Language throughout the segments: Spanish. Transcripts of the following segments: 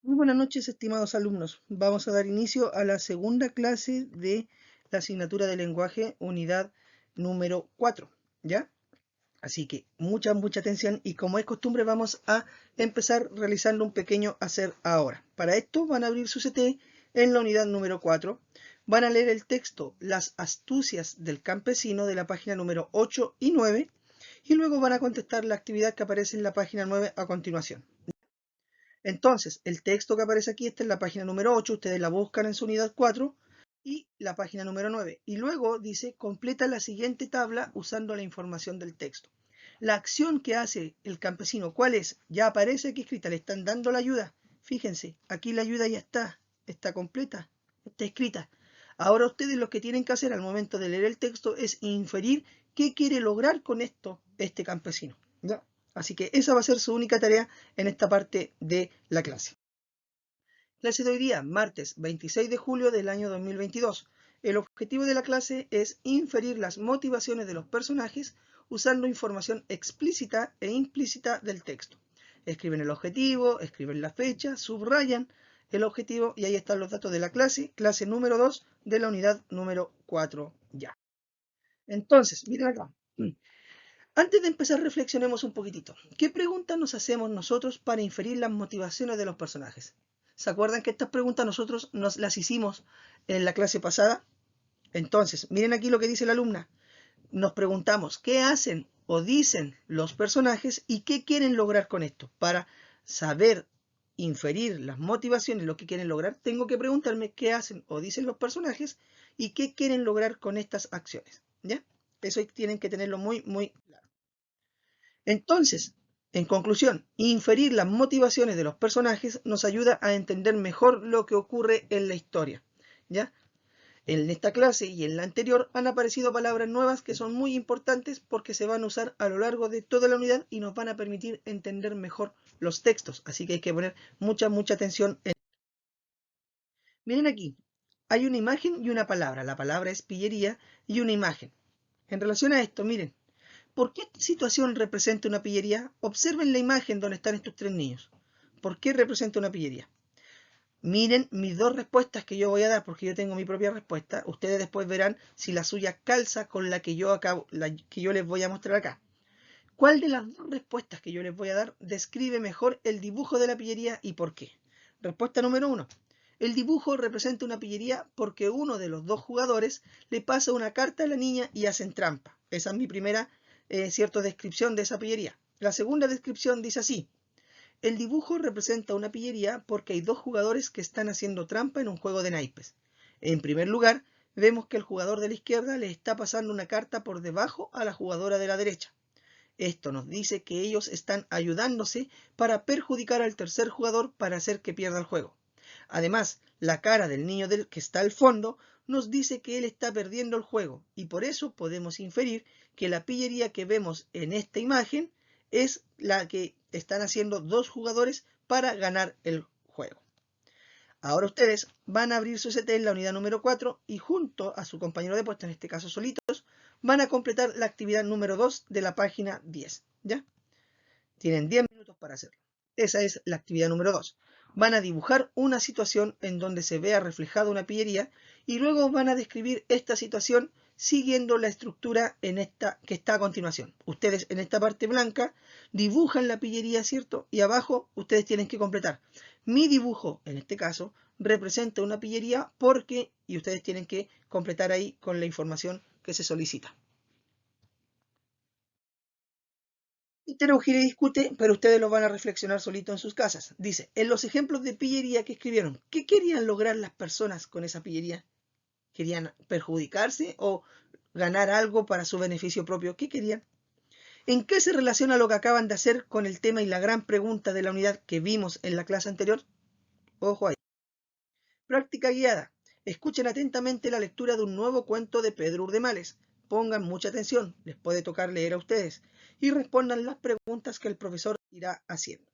Muy buenas noches, estimados alumnos. Vamos a dar inicio a la segunda clase de la asignatura de lenguaje, unidad número 4, ¿ya? Así que mucha atención y como es costumbre vamos a empezar realizando un pequeño hacer ahora. Para esto van a abrir su CT en la unidad número 4. Van a leer el texto Las astucias del campesino de la página número 8 y 9 y luego van a contestar la actividad que aparece en la página 9 a continuación. Entonces, el texto que aparece aquí está en la página número 8, ustedes la buscan en su unidad 4 y la página número 9. Y luego dice, completa la siguiente tabla usando la información del texto. La acción que hace el campesino, ¿cuál es? Ya aparece aquí escrita, le están dando la ayuda. Fíjense, aquí la ayuda ya está completa, está escrita. Ahora ustedes lo que tienen que hacer al momento de leer el texto es inferir qué quiere lograr con esto este campesino, ¿ya? Así que esa va a ser su única tarea en esta parte de la clase. Clase de hoy día, martes 26 de julio del año 2022. El objetivo de la clase es inferir las motivaciones de los personajes usando información explícita e implícita del texto. Escriben el objetivo, escriben la fecha, subrayan el objetivo y ahí están los datos de la clase número 2 de la unidad número 4 ya. Entonces, miren acá. Antes de empezar, reflexionemos un poquitito. ¿Qué preguntas nos hacemos nosotros para inferir las motivaciones de los personajes? ¿Se acuerdan que estas preguntas nosotros nos las hicimos en la clase pasada? Entonces, miren aquí lo que dice la alumna. Nos preguntamos qué hacen o dicen los personajes y qué quieren lograr con esto. Para saber inferir las motivaciones, lo que quieren lograr, tengo que preguntarme qué hacen o dicen los personajes y qué quieren lograr con estas acciones. ¿Ya? Eso tienen que tenerlo muy claro. Entonces, en conclusión, inferir las motivaciones de los personajes nos ayuda a entender mejor lo que ocurre en la historia. ¿Ya? En esta clase y en la anterior han aparecido palabras nuevas que son muy importantes porque se van a usar a lo largo de toda la unidad y nos van a permitir entender mejor los textos. Así que hay que poner mucha atención en. Miren aquí, hay una imagen y una palabra. La palabra es pillería y una imagen. En relación a esto, miren, ¿por qué esta situación representa una pillería? Observen la imagen donde están estos tres niños. ¿Por qué representa una pillería? Miren mis dos respuestas que yo voy a dar, porque yo tengo mi propia respuesta. Ustedes después verán si la suya calza con la que yo les voy a mostrar acá. ¿Cuál de las dos respuestas que yo les voy a dar describe mejor el dibujo de la pillería y por qué? Respuesta número 1. El dibujo representa una pillería porque uno de los dos jugadores le pasa una carta a la niña y hacen trampa. Esa es mi primera descripción de esa pillería. La segunda descripción dice así. El dibujo representa una pillería porque hay dos jugadores que están haciendo trampa en un juego de naipes. En primer lugar, vemos que el jugador de la izquierda le está pasando una carta por debajo a la jugadora de la derecha. Esto nos dice que ellos están ayudándose para perjudicar al tercer jugador para hacer que pierda el juego. Además, la cara del niño que está al fondo nos dice que él está perdiendo el juego y por eso podemos inferir que la pillería que vemos en esta imagen es la que están haciendo dos jugadores para ganar el juego. Ahora ustedes van a abrir su CT en la unidad número 4 y junto a su compañero de puesto, en este caso solitos, van a completar la actividad número 2 de la página 10. ¿Ya? Tienen 10 minutos para hacerlo. Esa es la actividad número 2. Van a dibujar una situación en donde se vea reflejada una pillería y luego van a describir esta situación siguiendo la estructura que está a continuación. Ustedes en esta parte blanca dibujan la pillería, ¿cierto? Y abajo ustedes tienen que completar. Mi dibujo, en este caso, representa una pillería porque, y ustedes tienen que completar ahí con la información que se solicita. Itero gira y discute, pero ustedes lo van a reflexionar solito en sus casas. Dice, en los ejemplos de pillería que escribieron, ¿qué querían lograr las personas con esa pillería? ¿Querían perjudicarse o ganar algo para su beneficio propio? ¿Qué querían? ¿En qué se relaciona lo que acaban de hacer con el tema y la gran pregunta de la unidad que vimos en la clase anterior? Ojo ahí. Práctica guiada. Escuchen atentamente la lectura de un nuevo cuento de Pedro Urdemales. Pongan mucha atención, les puede tocar leer a ustedes, y respondan las preguntas que el profesor irá haciendo.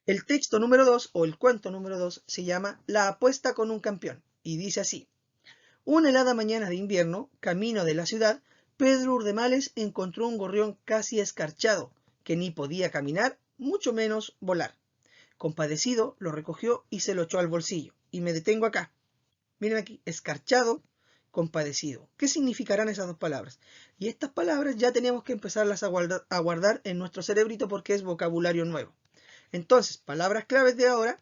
El texto número 2 o el cuento número 2 se llama La apuesta con un campeón y dice así. Una helada mañana de invierno, camino de la ciudad, Pedro Urdemales encontró un gorrión casi escarchado, que ni podía caminar, mucho menos volar. Compadecido, lo recogió y se lo echó al bolsillo. Y me detengo acá. Miren aquí, escarchado, compadecido. ¿Qué significarán esas dos palabras? Y estas palabras ya tenemos que empezarlas a guardar en nuestro cerebrito porque es vocabulario nuevo. Entonces, palabras claves de ahora.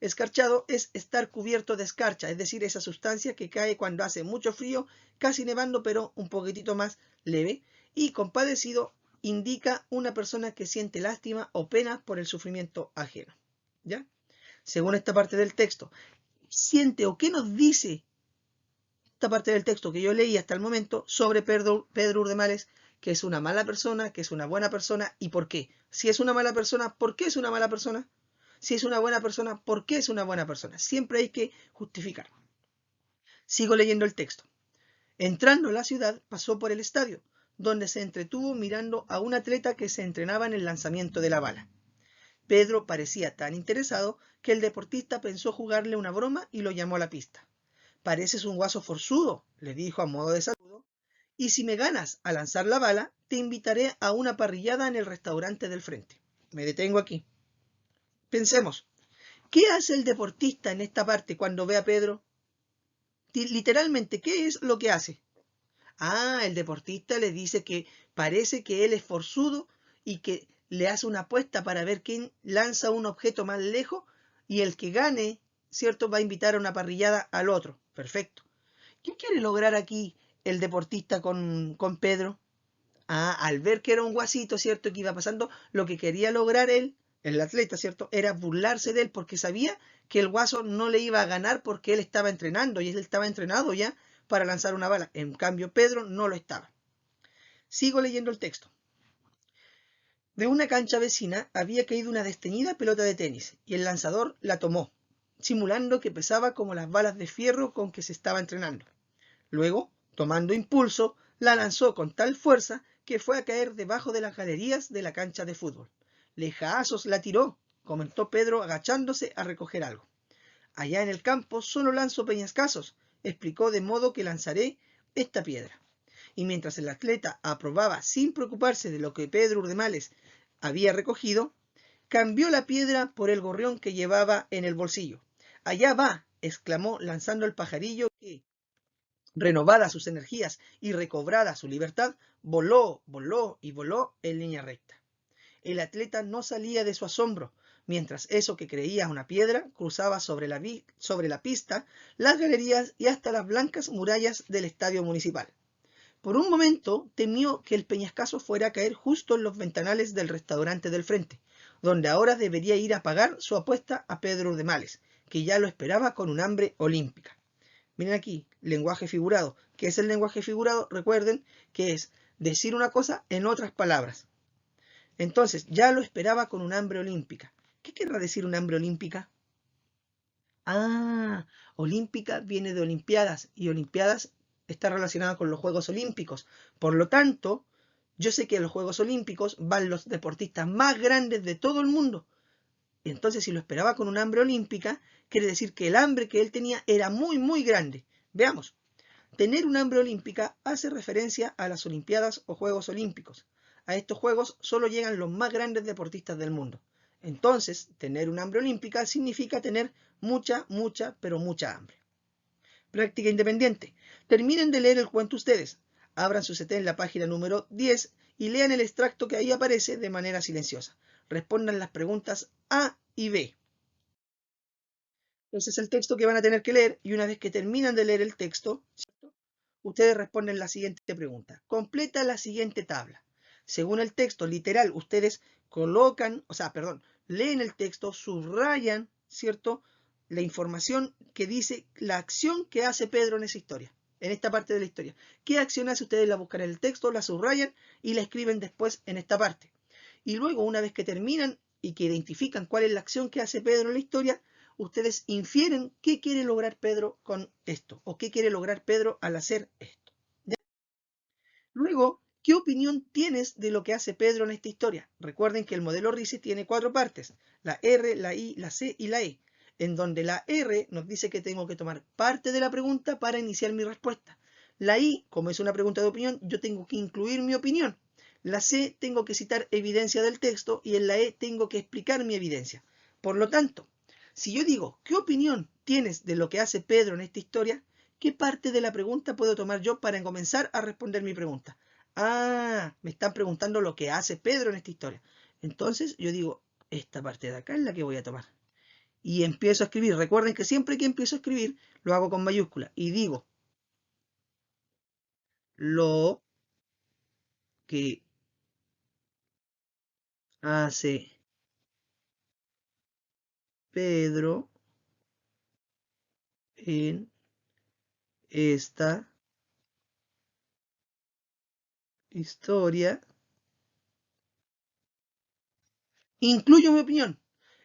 Escarchado es estar cubierto de escarcha, es decir, esa sustancia que cae cuando hace mucho frío, casi nevando, pero un poquitito más leve. Y compadecido indica una persona que siente lástima o pena por el sufrimiento ajeno. ¿Ya? Según esta parte del texto, siente o qué nos dice esta parte del texto que yo leí hasta el momento sobre Pedro Urdemales, que es una mala persona, que es una buena persona y por qué. Si es una mala persona, ¿por qué es una mala persona? Si es una buena persona, ¿por qué es una buena persona? Siempre hay que justificar. Sigo leyendo el texto. Entrando a la ciudad, pasó por el estadio, donde se entretuvo mirando a un atleta que se entrenaba en el lanzamiento de la bala. Pedro parecía tan interesado que el deportista pensó jugarle una broma y lo llamó a la pista. Pareces un guaso forzudo, le dijo a modo de saludo, y si me ganas a lanzar la bala, te invitaré a una parrillada en el restaurante del frente. Me detengo aquí. Pensemos, ¿qué hace el deportista en esta parte cuando ve a Pedro? Literalmente, ¿qué es lo que hace? El deportista le dice que parece que él es forzudo y que le hace una apuesta para ver quién lanza un objeto más lejos y el que gane, ¿cierto?, va a invitar a una parrillada al otro. Perfecto. ¿Qué quiere lograr aquí el deportista con Pedro? Al ver que era un guasito, ¿cierto?, que iba pasando, lo que quería lograr él, el atleta, ¿cierto?, era burlarse de él porque sabía que el guaso no le iba a ganar porque él estaba entrenando y él estaba entrenado ya para lanzar una bala. En cambio, Pedro no lo estaba. Sigo leyendo el texto. De una cancha vecina había caído una desteñida pelota de tenis y el lanzador la tomó, simulando que pesaba como las balas de fierro con que se estaba entrenando. Luego, tomando impulso, la lanzó con tal fuerza que fue a caer debajo de las galerías de la cancha de fútbol. Lejazos la tiró, comentó Pedro agachándose a recoger algo. Allá en el campo solo lanzo peñascasos, explicó, de modo que lanzaré esta piedra. Y mientras el atleta aprobaba sin preocuparse de lo que Pedro Urdemales había recogido, cambió la piedra por el gorrión que llevaba en el bolsillo. Allá va, exclamó, lanzando el pajarillo que, renovadas sus energías y recobrada su libertad, voló, voló y voló en línea recta. El atleta no salía de su asombro, mientras eso que creía una piedra cruzaba sobre la pista, las galerías y hasta las blancas murallas del estadio municipal. Por un momento temió que el peñascazo fuera a caer justo en los ventanales del restaurante del frente, donde ahora debería ir a pagar su apuesta a Pedro Urdemales, que ya lo esperaba con un hambre olímpica. Miren aquí, lenguaje figurado. ¿Qué es el lenguaje figurado? Recuerden que es decir una cosa en otras palabras. Entonces, ya lo esperaba con un hambre olímpica. ¿Qué querrá decir un hambre olímpica? Olímpica viene de olimpiadas y olimpiadas está relacionada con los Juegos Olímpicos. Por lo tanto, yo sé que a los Juegos Olímpicos van los deportistas más grandes de todo el mundo. Entonces, si lo esperaba con un hambre olímpica, quiere decir que el hambre que él tenía era muy, muy grande. Veamos. Tener un hambre olímpica hace referencia a las Olimpiadas o Juegos Olímpicos. A estos Juegos solo llegan los más grandes deportistas del mundo. Entonces, tener un hambre olímpica significa tener mucha, mucha, pero mucha hambre. Práctica independiente. Terminen de leer el cuento ustedes. Abran su CT en la página número 10 y lean el extracto que ahí aparece de manera silenciosa. Respondan las preguntas A y B. Ese es el texto que van a tener que leer y una vez que terminan de leer el texto, ¿cierto?, ustedes responden la siguiente pregunta. Completa la siguiente tabla. Según el texto literal, ustedes leen el texto, subrayan, ¿cierto?, la información que dice la acción que hace Pedro en esa historia, en esta parte de la historia. ¿Qué acción hace? Ustedes la buscan en el texto, la subrayan y la escriben después en esta parte. Y luego, una vez que terminan y que identifican cuál es la acción que hace Pedro en la historia, ustedes infieren qué quiere lograr Pedro con esto, o qué quiere lograr Pedro al hacer esto. ¿Ya? Luego, ¿qué opinión tienes de lo que hace Pedro en esta historia? Recuerden que el modelo RICE tiene 4 partes, la R, la I, la C y la E, en donde la R nos dice que tengo que tomar parte de la pregunta para iniciar mi respuesta. La I, como es una pregunta de opinión, yo tengo que incluir mi opinión. La C, tengo que citar evidencia del texto y en la E tengo que explicar mi evidencia. Por lo tanto, si yo digo, ¿qué opinión tienes de lo que hace Pedro en esta historia? ¿Qué parte de la pregunta puedo tomar yo para comenzar a responder mi pregunta? Ah, me están preguntando lo que hace Pedro en esta historia. Entonces yo digo, esta parte de acá es la que voy a tomar. Y empiezo a escribir. Recuerden que siempre que empiezo a escribir, lo hago con mayúscula. Y digo, lo que hace Pedro en esta historia, incluyo mi opinión.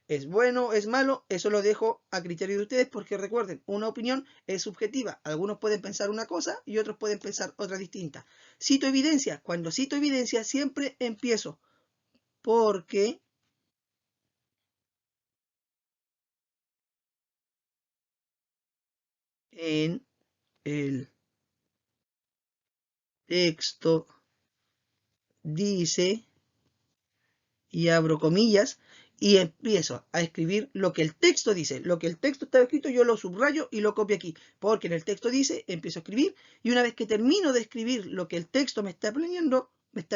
¿Es bueno, es malo? Eso lo dejo a criterio de ustedes porque recuerden, una opinión es subjetiva. Algunos pueden pensar una cosa y otros pueden pensar otra distinta. Cito evidencia. Cuando cito evidencia siempre empiezo porque en el texto dice, y abro comillas, y empiezo a escribir lo que el texto dice. Lo que el texto está escrito yo lo subrayo y lo copio aquí, porque en el texto dice, empiezo a escribir, y una vez que termino de escribir lo que el texto me está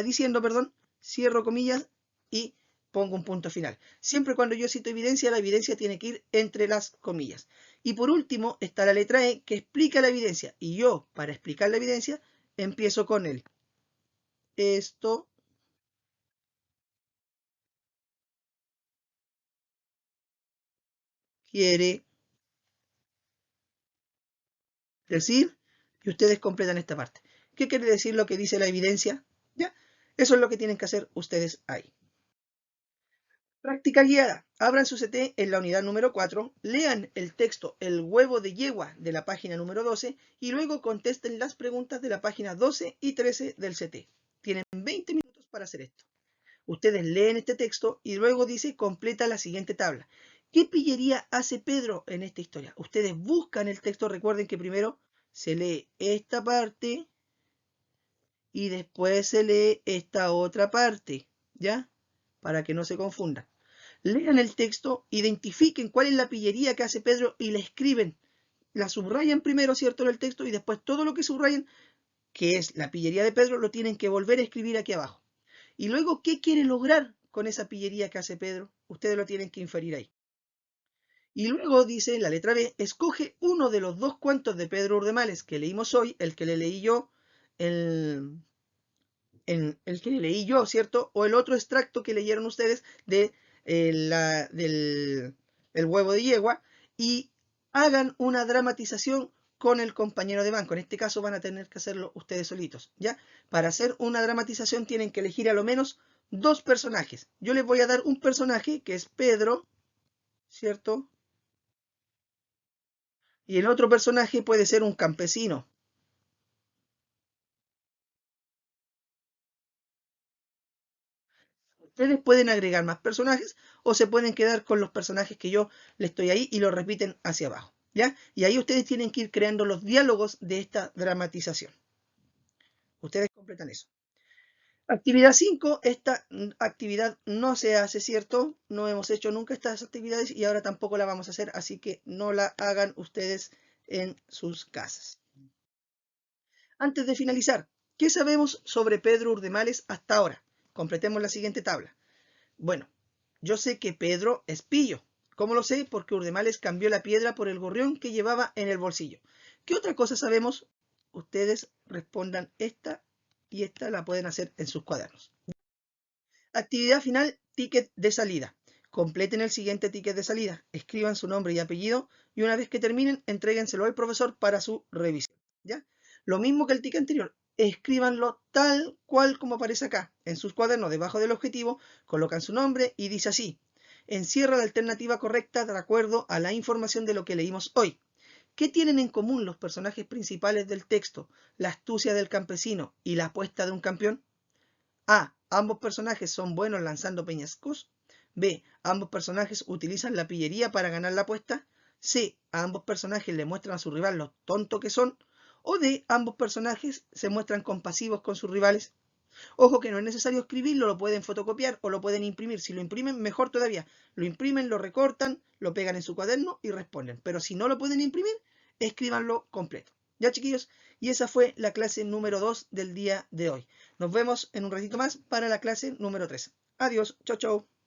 diciendo, cierro comillas y pongo un punto final. Siempre cuando yo cito evidencia, la evidencia tiene que ir entre las comillas. Y por último está la letra E que explica la evidencia, y yo, para explicar la evidencia, empiezo con el esto quiere decir, y ustedes completan esta parte. ¿Qué quiere decir lo que dice la evidencia? ¿Ya? Eso es lo que tienen que hacer ustedes ahí. Práctica guiada. Abran su CT en la unidad número 4, lean el texto El huevo de yegua de la página número 12 y luego contesten las preguntas de la página 12 y 13 del CT. Tienen 20 minutos para hacer esto. Ustedes leen este texto y luego dice completa la siguiente tabla. ¿Qué pillería hace Pedro en esta historia? Ustedes buscan el texto, recuerden que primero se lee esta parte y después se lee esta otra parte, ¿ya? Para que no se confundan. Lean el texto, identifiquen cuál es la pillería que hace Pedro y la escriben. La subrayan primero, ¿cierto?, en el texto y después todo lo que subrayen, que es la pillería de Pedro, lo tienen que volver a escribir aquí abajo. Y luego, ¿qué quiere lograr con esa pillería que hace Pedro? Ustedes lo tienen que inferir ahí. Y luego dice en la letra B, escoge uno de los dos cuentos de Pedro Urdemales que leímos hoy, el que le leí yo, el que le leí yo, ¿cierto? O el otro extracto que leyeron ustedes de, del el huevo de yegua, y hagan una dramatización con el compañero de banco. En este caso van a tener que hacerlo ustedes solitos, ¿ya? Para hacer una dramatización tienen que elegir a lo menos dos personajes. Yo les voy a dar un personaje que es Pedro, ¿cierto? Y el otro personaje puede ser un campesino. Ustedes pueden agregar más personajes o se pueden quedar con los personajes que yo le estoy ahí y lo repiten hacia abajo, ¿ya? Y ahí ustedes tienen que ir creando los diálogos de esta dramatización. Ustedes completan eso. Actividad 5, esta actividad no se hace, ¿cierto? No hemos hecho nunca estas actividades y ahora tampoco la vamos a hacer, así que no la hagan ustedes en sus casas. Antes de finalizar, ¿qué sabemos sobre Pedro Urdemales hasta ahora? Completemos la siguiente tabla. Bueno, yo sé que Pedro es pillo. ¿Cómo lo sé? Porque Urdemales cambió la piedra por el gorrión que llevaba en el bolsillo. ¿Qué otra cosa sabemos? Ustedes respondan esta y esta la pueden hacer en sus cuadernos. Actividad final, ticket de salida. Completen el siguiente ticket de salida, escriban su nombre y apellido y una vez que terminen, entréguenselo al profesor para su revisión. ¿Ya? Lo mismo que el ticket anterior, escríbanlo tal cual como aparece acá. En sus cuadernos, debajo del objetivo, colocan su nombre y dice así. Encierra la alternativa correcta de acuerdo a la información de lo que leímos hoy. ¿Qué tienen en común los personajes principales del texto, la astucia del campesino y la apuesta de un campeón? A. Ambos personajes son buenos lanzando peñascos. B. Ambos personajes utilizan la pillería para ganar la apuesta. C. A ambos personajes le muestran a su rival lo tonto que son. O D. Ambos personajes se muestran compasivos con sus rivales. Ojo que no es necesario escribirlo, lo pueden fotocopiar o lo pueden imprimir. Si lo imprimen, mejor todavía. Lo imprimen, lo recortan, lo pegan en su cuaderno y responden. Pero si no lo pueden imprimir, escríbanlo completo. Ya, chiquillos, y esa fue la clase número 2 del día de hoy. Nos vemos en un ratito más para la clase número 3. Adiós, chau, chau.